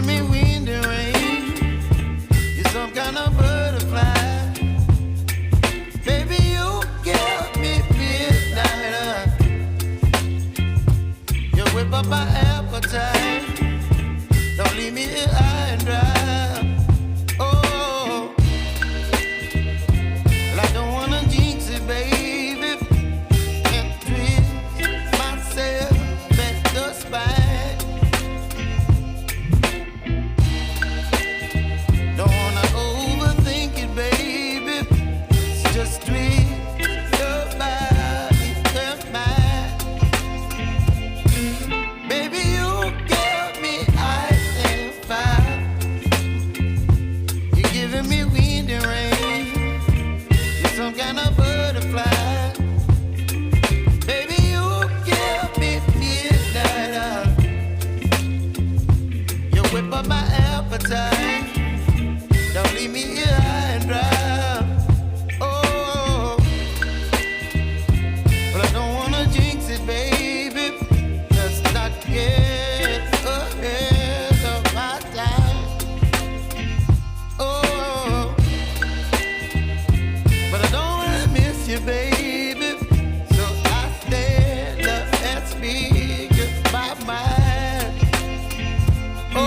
giving me wind and rain. You're some kind of butterfly. Baby, you give me midnight. You whip up my appetite. Don't leave me here high and dry. Oh, well, I don't wanna jinx it, baby, and twist myself at the spine. Don't wanna overthink it, baby. It's just twist your body and mine. Baby, you give me ice and fire. You're giving me wind and rain. You're some kind of butterfly. Baby, you give me midnight. You whip up my appetite. Don't leave me here high and dry. Oh, but I don't wanna jinx it, baby. Let's not get ahead of my time. Oh, but I don't wanna miss you, baby. So I stand up and speak my mind. Oh.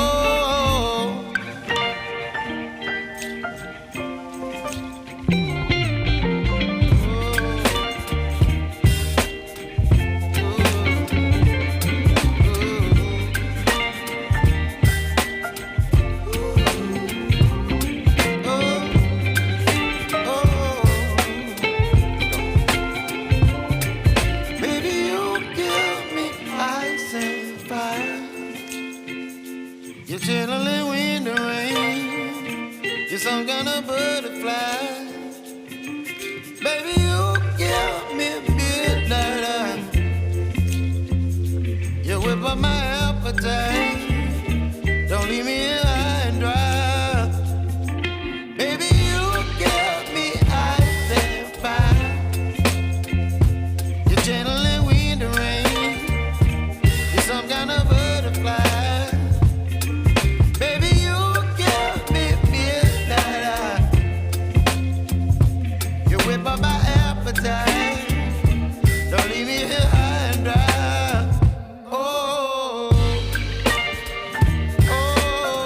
Baby, you give me ice and fire. You're chilling wind and rain. You're some kind of butterfly. Baby, you give me midnight. You whip up my appetite. Don't leave me here high and dry. Baby, you give me ice and fire. You're channeling wind and rain. You're some kind of butterfly. Baby, you give me midnight. You whip up my appetite. Don't leave me here high and dry. Oh, oh,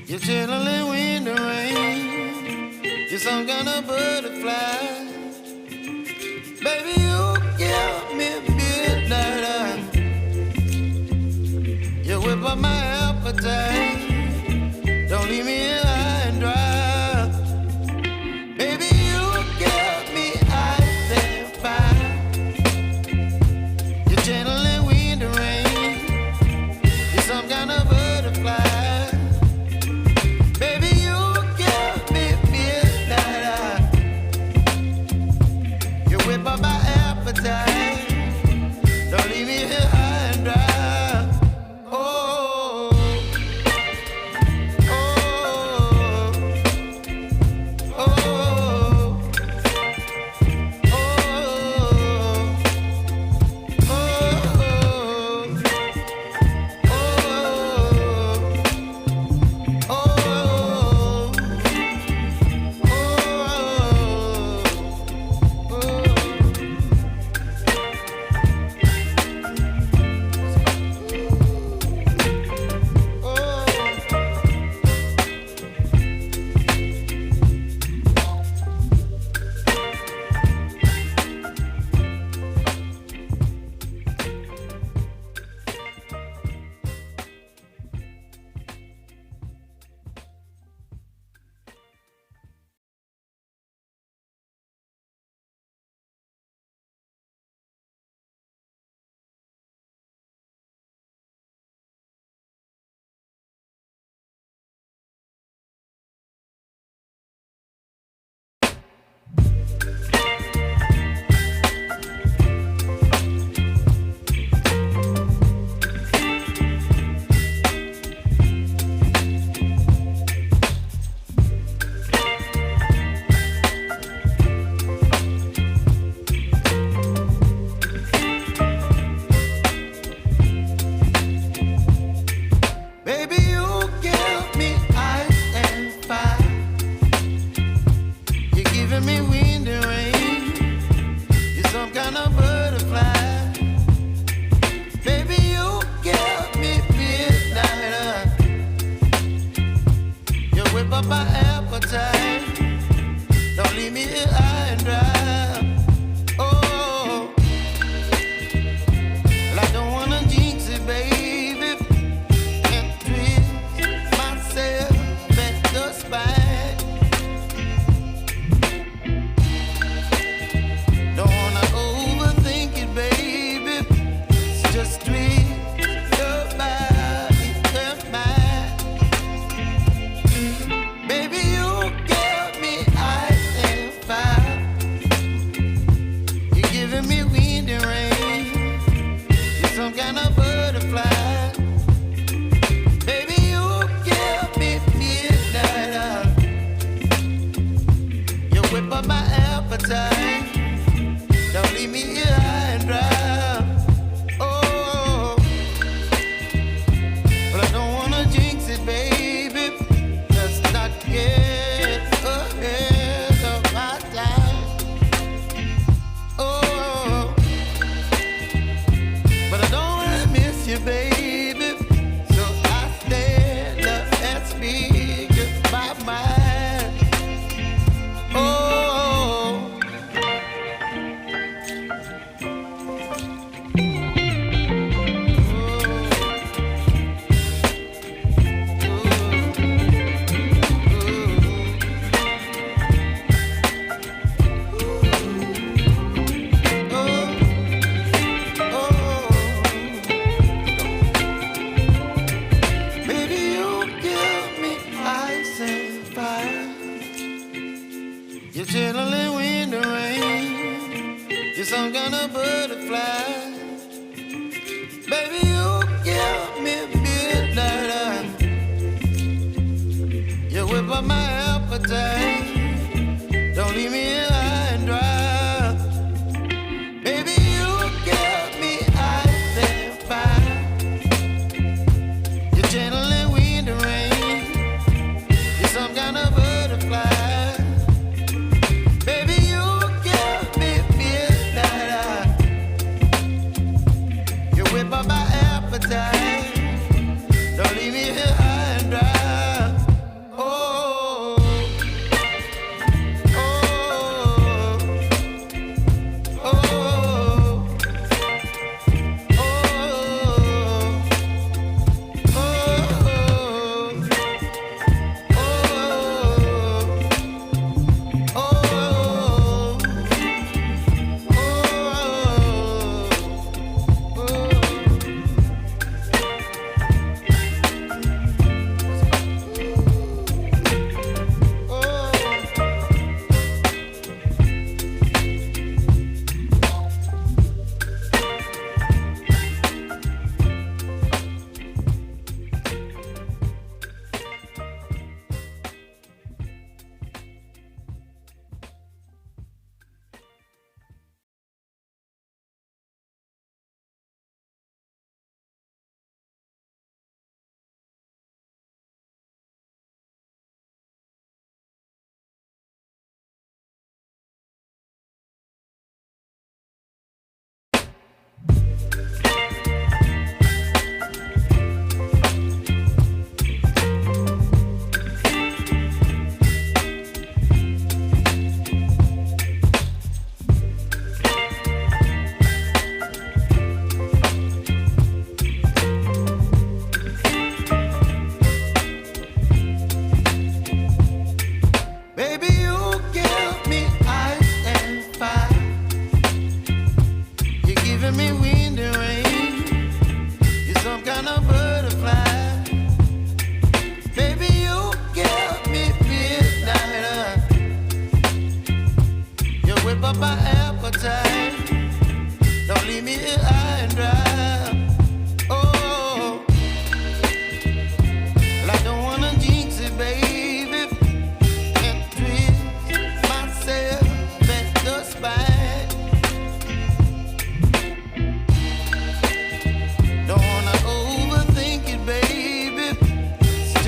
You're chilling in the rain. You're some kind of butterfly. Baby, you give me midnight. You whip up my appetite. Don't leave me here high and dry. Baby, you give me ice and fire. You're channeling wind and rain. You're some kind of butterfly. Baby, you give me midnight. You whip up my appetite. Don't leave me here high and dry. Oh.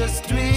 just dream.